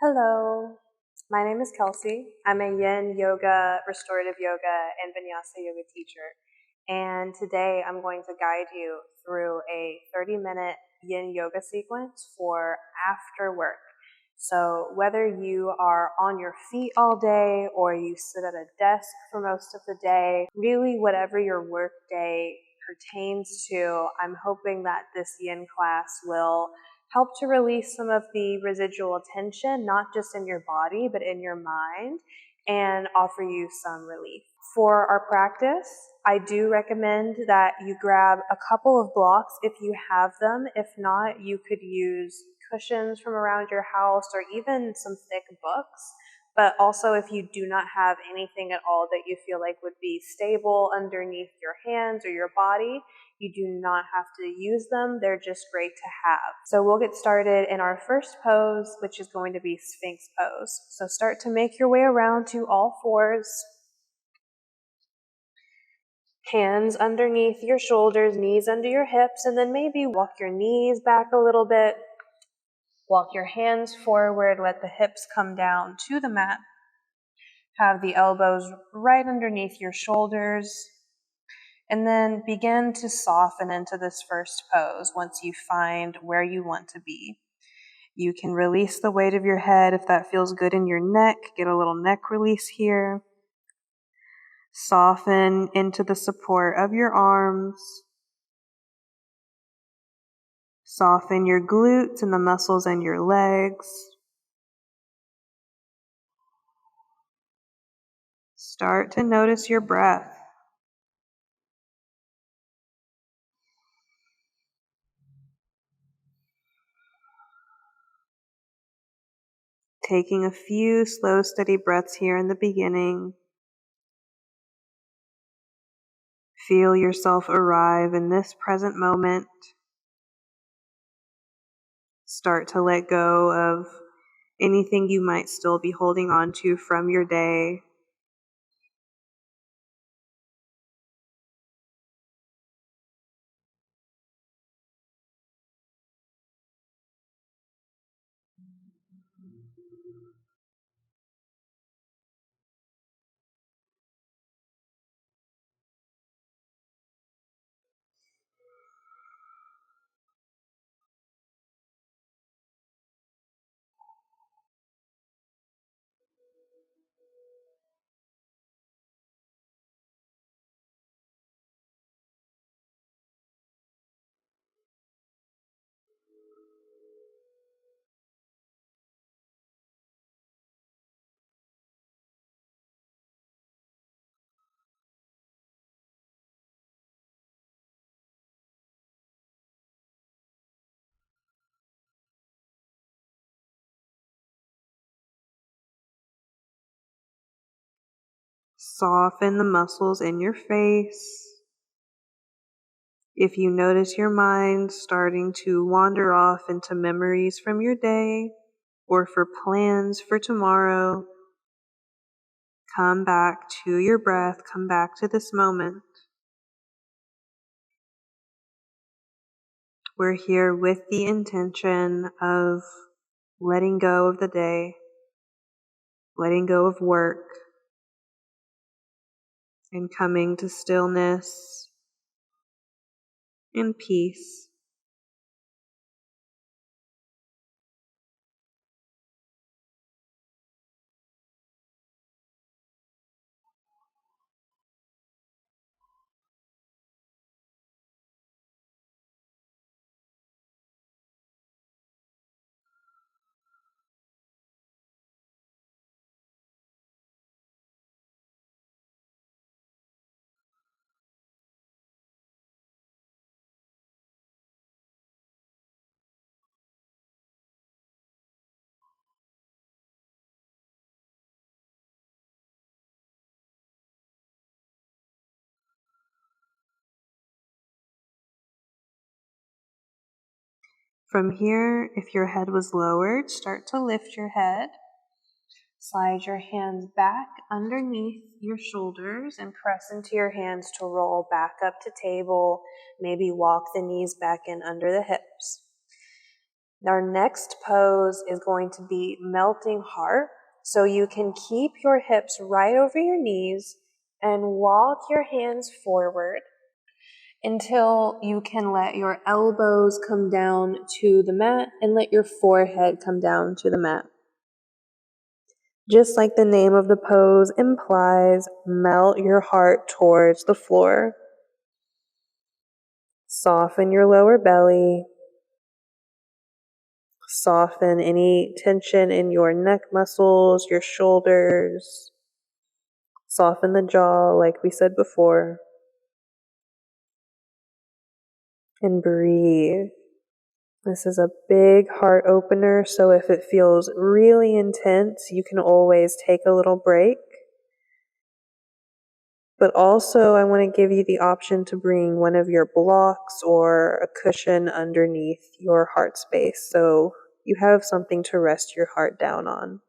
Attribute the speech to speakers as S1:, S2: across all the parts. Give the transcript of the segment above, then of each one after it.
S1: Hello, my name is Kelsey. I'm a Yin Yoga, Restorative Yoga, and Vinyasa Yoga teacher. And today I'm going to guide you through a 30-minute Yin Yoga sequence for after work. So whether you are on your feet all day or you sit at a desk for most of the day, really whatever your work day pertains to, I'm hoping that this Yin class will help to release some of the residual tension, not just in your body, but in your mind, and offer you some relief. For our practice, I do recommend that you grab a couple of blocks if you have them. If not, you could use cushions from around your house or even some thick books. But also, if you do not have anything at all that you feel like would be stable underneath your hands or your body, you do not have to use them. They're just great to have. So we'll get started in our first pose, which is going to be Sphinx pose. So start to make your way around to all fours. Hands underneath your shoulders, knees under your hips, and then maybe walk your knees back a little bit. Walk your hands forward, let the hips come down to the mat. Have the elbows right underneath your shoulders. And then begin to soften into this first pose once you find where you want to be. You can release the weight of your head if that feels good in your neck. Get a little neck release here. Soften into the support of your arms. Soften your glutes and the muscles in your legs. Start to notice your breath. Taking a few slow, steady breaths here in the beginning. Feel yourself arrive in this present moment. Start to let go of anything you might still be holding on to from your day. Soften the muscles in your face. If you notice your mind starting to wander off into memories from your day or for plans for tomorrow, come back to your breath, come back to this moment. We're here with the intention of letting go of the day, letting go of work, and coming to stillness and peace. From here, if your head was lowered, start to lift your head. Slide your hands back underneath your shoulders and press into your hands to roll back up to table. Maybe walk the knees back in under the hips. Our next pose is going to be melting heart. So you can keep your hips right over your knees and walk your hands forward until you can let your elbows come down to the mat and let your forehead come down to the mat. Just like the name of the pose implies, melt your heart towards the floor. Soften your lower belly. Soften any tension in your neck muscles, your shoulders. Soften the jaw, like we said before. And breathe. This is a big heart opener, so if it feels really intense, you can always take a little break. But also, I want to give you the option to bring one of your blocks or a cushion underneath your heart space, so you have something to rest your heart down on.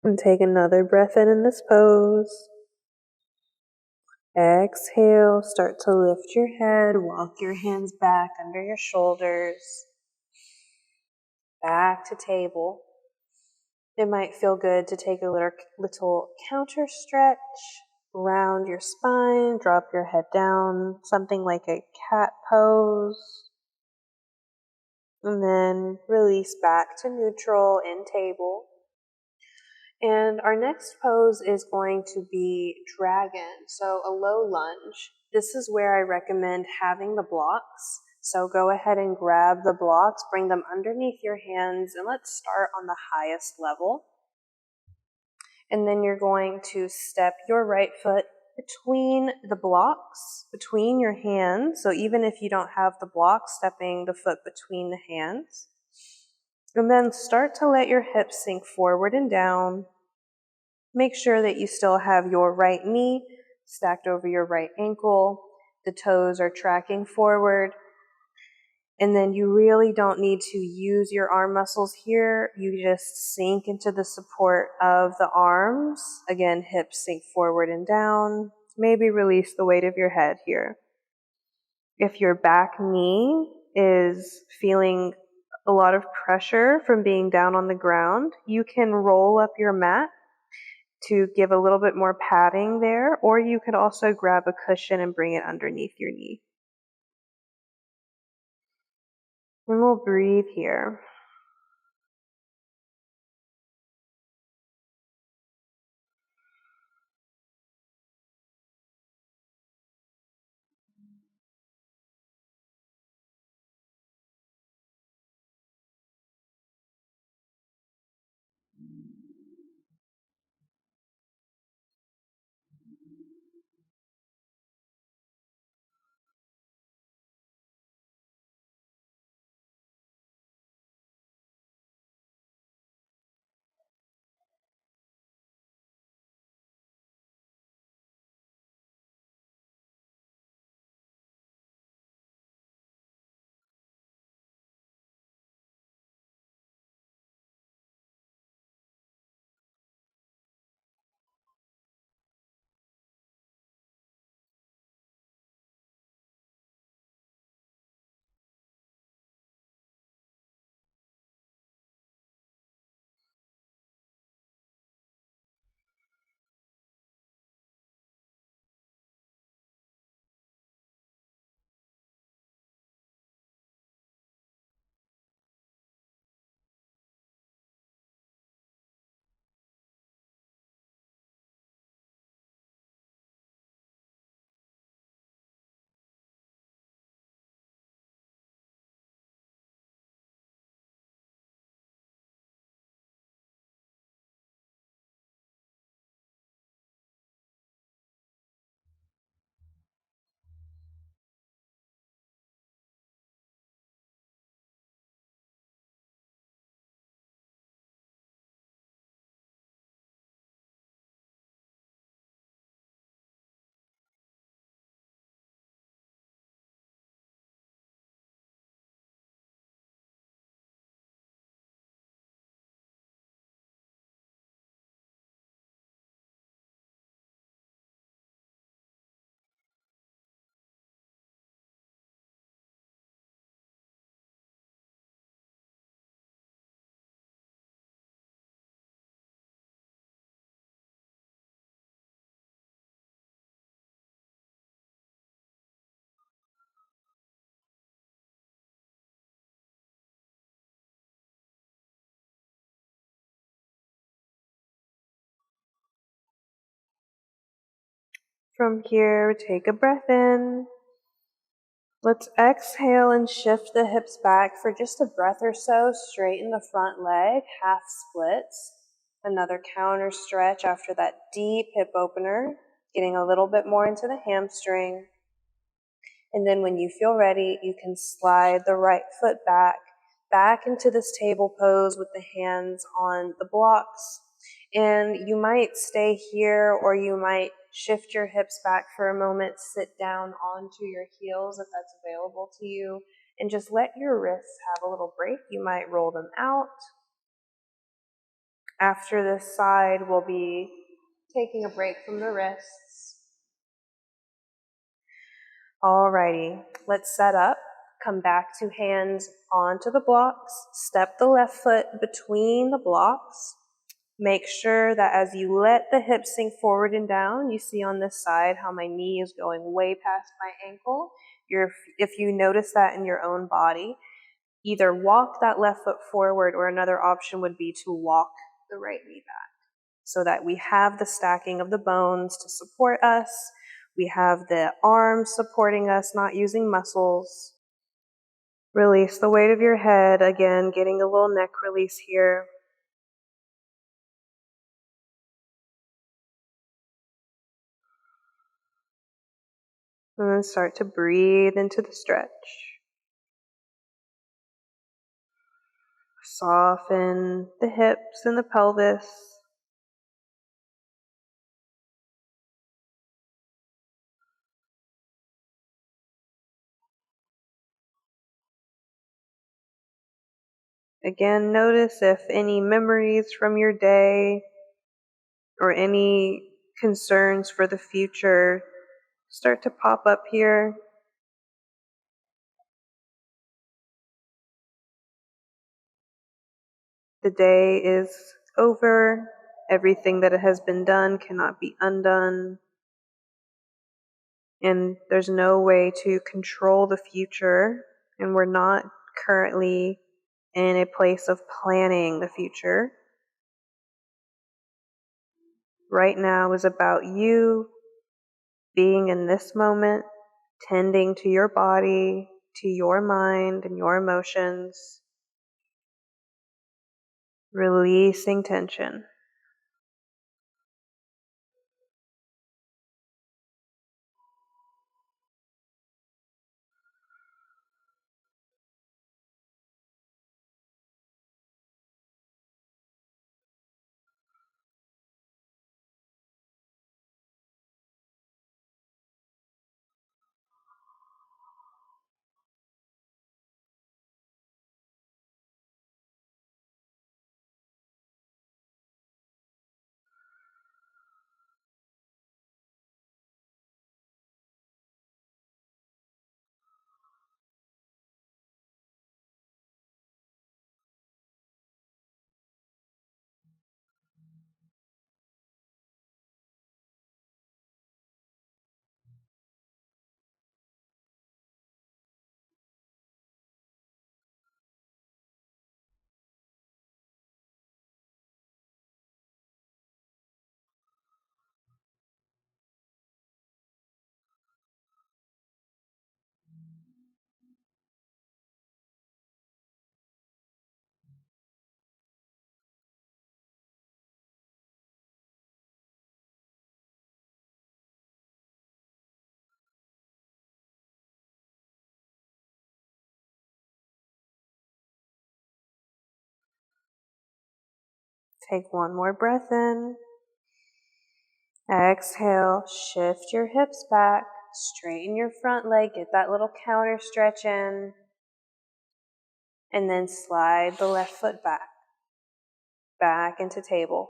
S1: And take another breath in this pose. Exhale, start to lift your head, walk your hands back under your shoulders, back to table. It might feel good to take a little counter stretch, round your spine, drop your head down, something like a cat pose, and then release back to neutral in table. And our next pose is going to be dragon, so a low lunge. This is where I recommend having the blocks. So go ahead and grab the blocks, bring them underneath your hands, and let's start on the highest level. And then you're going to step your right foot between the blocks, between your hands. So even if you don't have the block, stepping the foot between the hands. And then start to let your hips sink forward and down. Make sure that you still have your right knee stacked over your right ankle. The toes are tracking forward. And then you really don't need to use your arm muscles here. You just sink into the support of the arms. Again, hips sink forward and down. Maybe release the weight of your head here. If your back knee is feeling a lot of pressure from being down on the ground, you can roll up your mat to give a little bit more padding there, or you could also grab a cushion and bring it underneath your knee. And we'll breathe here. From here, take a breath in. Let's exhale and shift the hips back for just a breath or so. Straighten the front leg, half splits. Another counter stretch after that deep hip opener, getting a little bit more into the hamstring. And then when you feel ready, you can slide the right foot back into this table pose with the hands on the blocks. And you might stay here, or you might shift your hips back for a moment, sit down onto your heels if that's available to you, and just let your wrists have a little break. You might roll them out. After this side, we'll be taking a break from the wrists. Alrighty, let's set up. Come back to hands onto the blocks. Step the left foot between the blocks. Make sure that as you let the hips sink forward and down, you see on this side how my knee is going way past my ankle. If you notice that in your own body, either walk that left foot forward, or another option would be to walk the right knee back, so that we have the stacking of the bones to support us. We have the arms supporting us, not using muscles. Release the weight of your head. Again, getting a little neck release here. And then start to breathe into the stretch. Soften the hips and the pelvis. Again, notice if any memories from your day or any concerns for the future start to pop up here. The day is over. Everything that has been done cannot be undone. And there's no way to control the future. And we're not currently in a place of planning the future. Right now is about you being in this moment, tending to your body, to your mind and your emotions, releasing tension. Take one more breath in. Exhale, shift your hips back, straighten your front leg, get that little counter stretch in, and then slide the left foot back into table.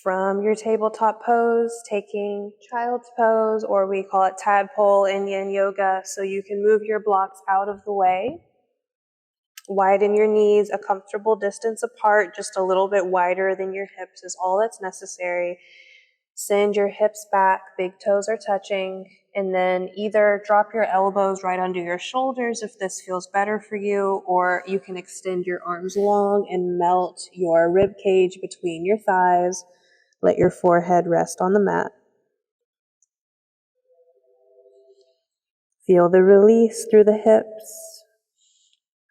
S1: From your tabletop pose, taking child's pose, or we call it tadpole in yin yoga, so you can move your blocks out of the way. Widen your knees a comfortable distance apart, just a little bit wider than your hips is all that's necessary. Send your hips back, big toes are touching, and then either drop your elbows right under your shoulders if this feels better for you, or you can extend your arms long and melt your rib cage between your thighs. Let your forehead rest on the mat. Feel the release through the hips,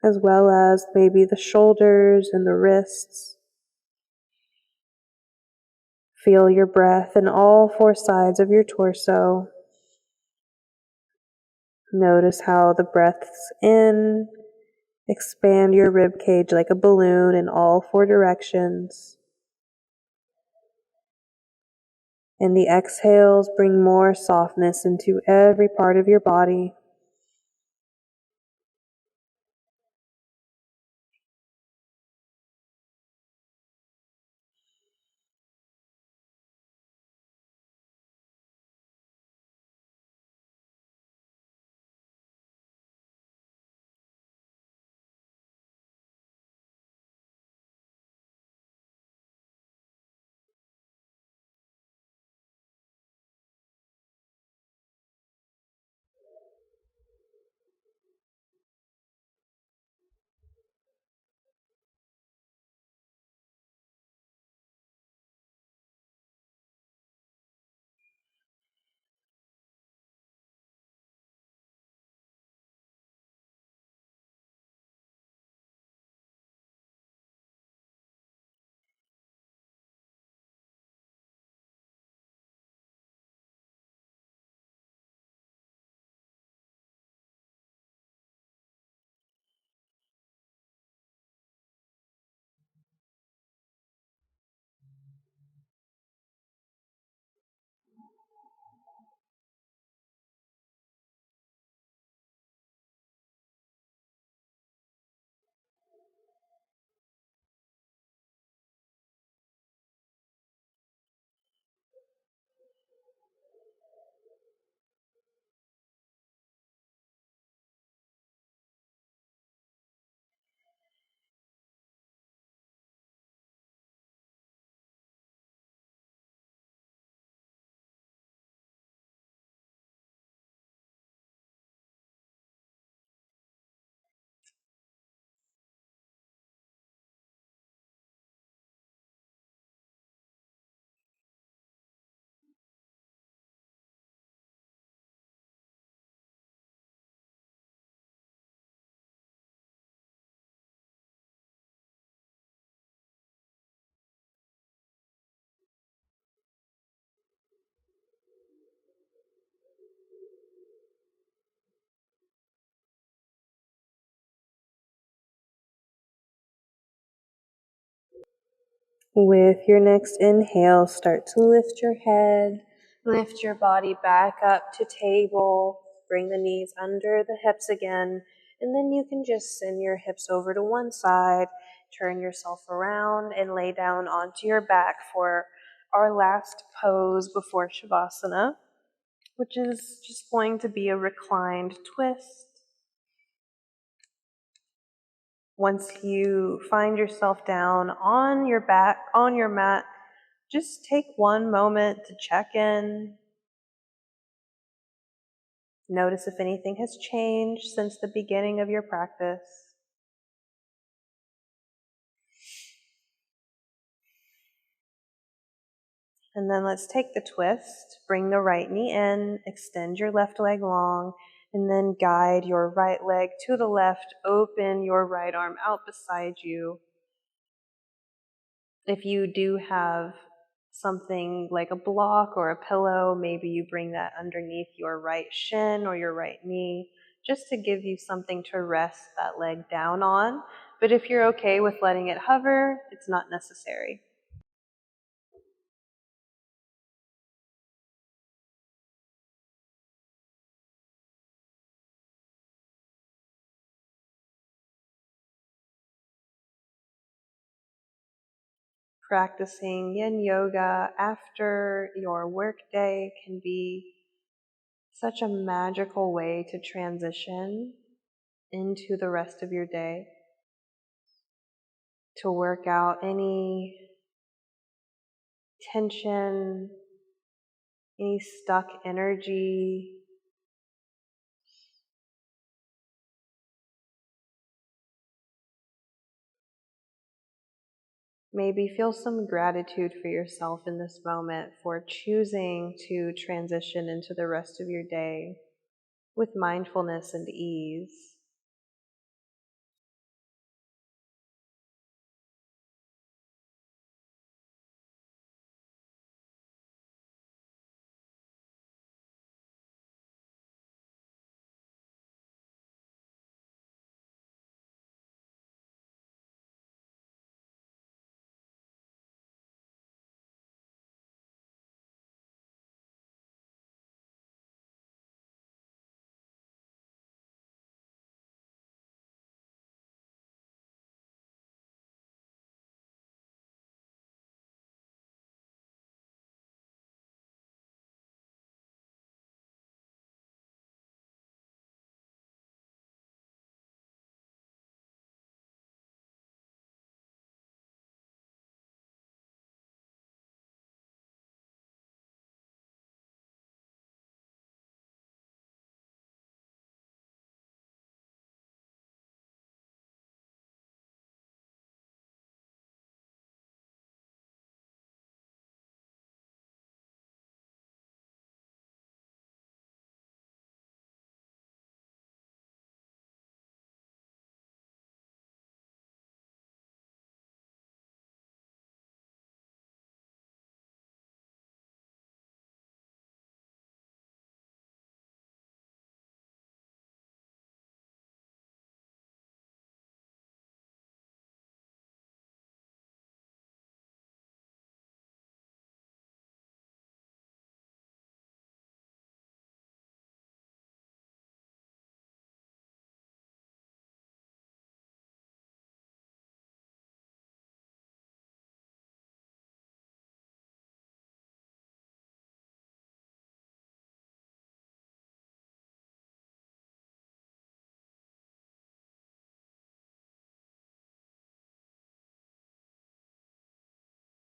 S1: as well as maybe the shoulders and the wrists. Feel your breath in all four sides of your torso. Notice how the breaths in expand your rib cage like a balloon in all four directions. And the exhales bring more softness into every part of your body. With your next inhale, start to lift your head, lift your body back up to table, bring the knees under the hips again, and then you can just send your hips over to one side, turn yourself around, and lay down onto your back for our last pose before Shavasana, which is just going to be a reclined twist. Once you find yourself down on your back, on your mat, just take one moment to check in. Notice if anything has changed since the beginning of your practice. And then let's take the twist. Bring the right knee in, extend your left leg long, and then guide your right leg to the left. Open your right arm out beside you. If you do have something like a block or a pillow, maybe you bring that underneath your right shin or your right knee, just to give you something to rest that leg down on. But if you're okay with letting it hover, it's not necessary. Practicing yin yoga after your workday can be such a magical way to transition into the rest of your day, to work out any tension, any stuck energy. Maybe feel some gratitude for yourself in this moment for choosing to transition into the rest of your day. with mindfulness and ease.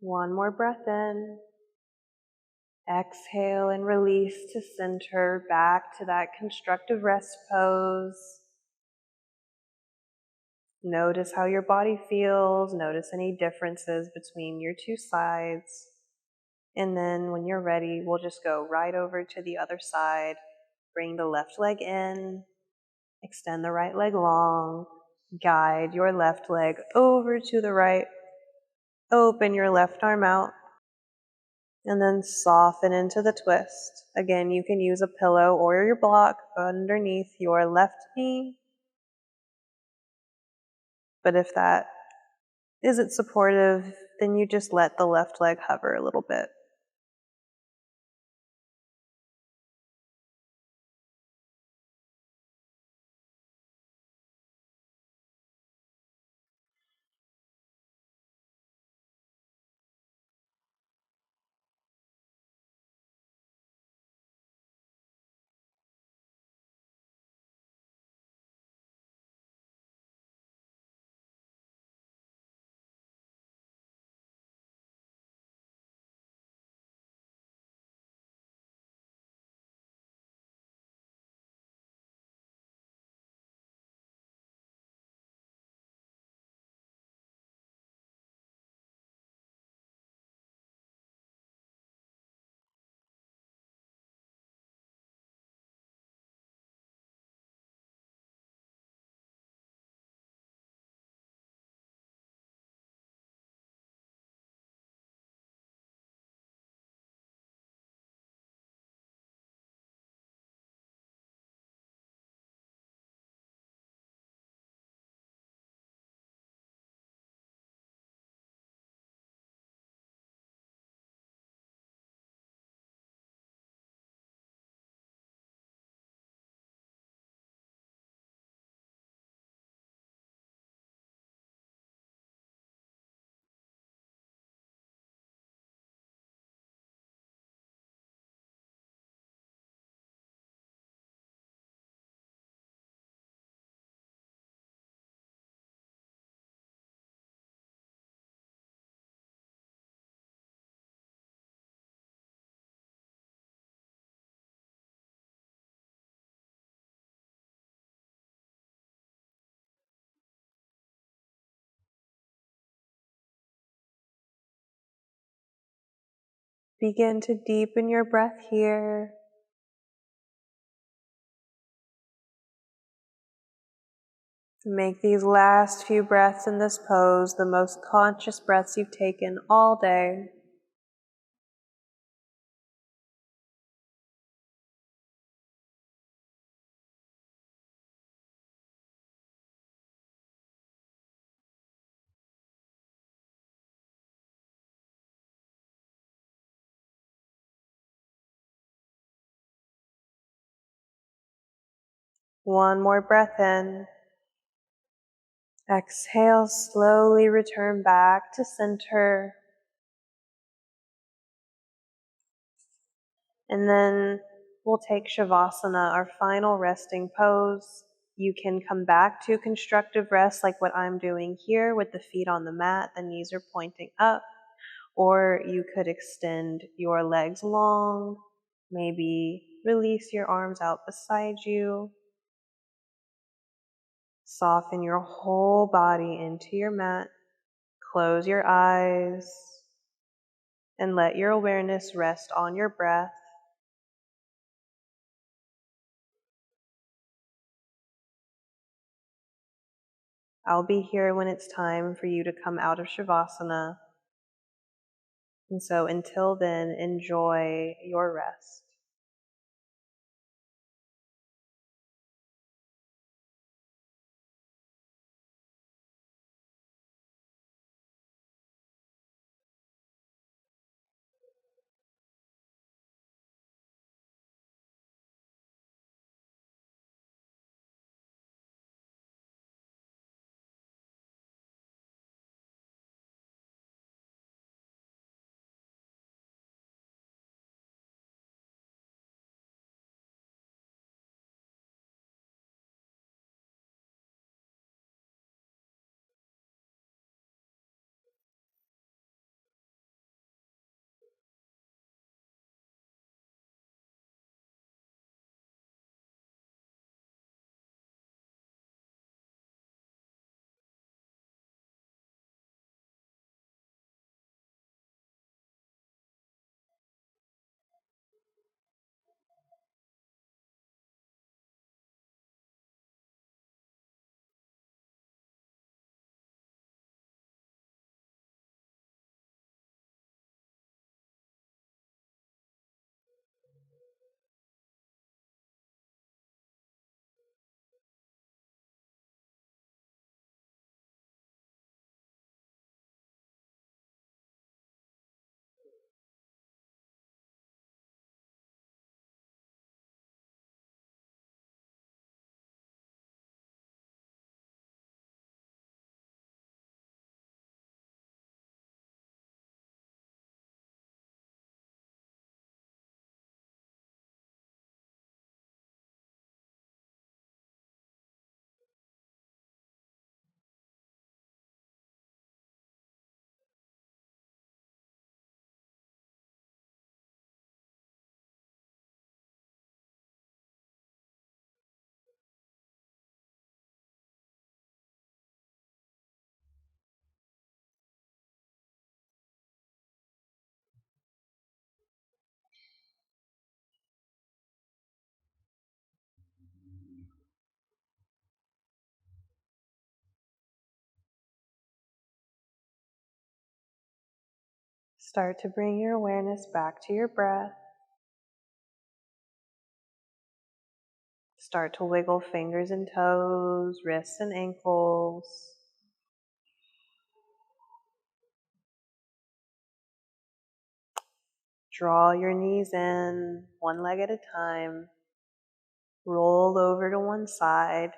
S1: One more breath in. Exhale and release to center, back to that constructive rest pose. Notice how your body feels. Notice any differences between your two sides. And then when you're ready, we'll just go right over to the other side. Bring the left leg in. Extend the right leg long. Guide your left leg over to the right. Open your left arm out. And then soften into the twist. Again, you can use a pillow or your block underneath your left knee. But if that isn't supportive, then you just let the left leg hover a little bit. Begin to deepen your breath here. Make these last few breaths in this pose the most conscious breaths you've taken all day. One more breath in. Exhale, slowly return back to center. And then we'll take Shavasana, our final resting pose. You can come back to constructive rest like what I'm doing here with the feet on the mat, the knees are pointing up. Or you could extend your legs long, maybe release your arms out beside you. Soften your whole body into your mat. Close your eyes and let your awareness rest on your breath. I'll be here when it's time for you to come out of Shavasana. And so until then, enjoy your rest. Start to bring your awareness back to your breath. Start to wiggle fingers and toes, wrists and ankles. Draw your knees in, one leg at a time. Roll over to one side.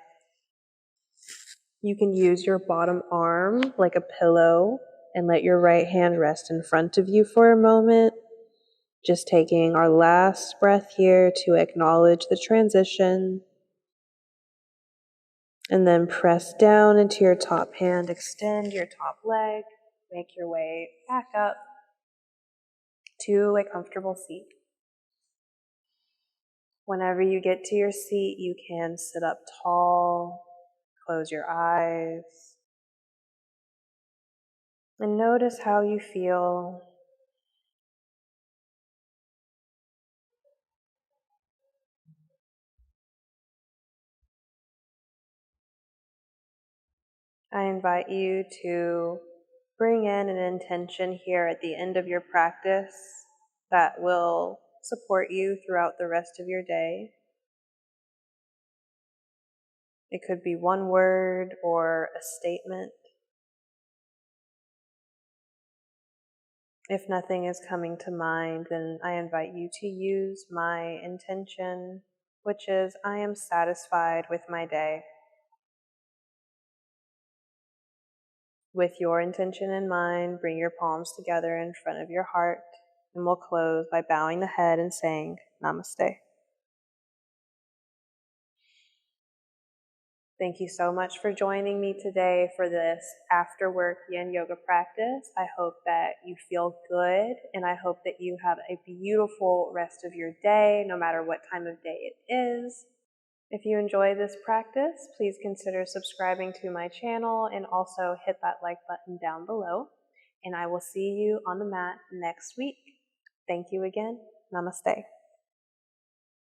S1: You can use your bottom arm like a pillow and let your right hand rest in front of you for a moment. Just taking our last breath here to acknowledge the transition. And then press down into your top hand, extend your top leg, make your way back up to a comfortable seat. Whenever you get to your seat, you can sit up tall, close your eyes, and notice how you feel. I invite you to bring in an intention here at the end of your practice that will support you throughout the rest of your day. It could be one word or a statement. If nothing is coming to mind, then I invite you to use my intention, which is, I am satisfied with my day. With your intention in mind, bring your palms together in front of your heart, and we'll close by bowing the head and saying, Namaste. Thank you so much for joining me today for this after work yin yoga practice. I hope that you feel good, and I hope that you have a beautiful rest of your day, no matter what time of day it is. If you enjoy this practice, please consider subscribing to my channel and also hit that like button down below. And I will see you on the mat next week. Thank you again. Namaste.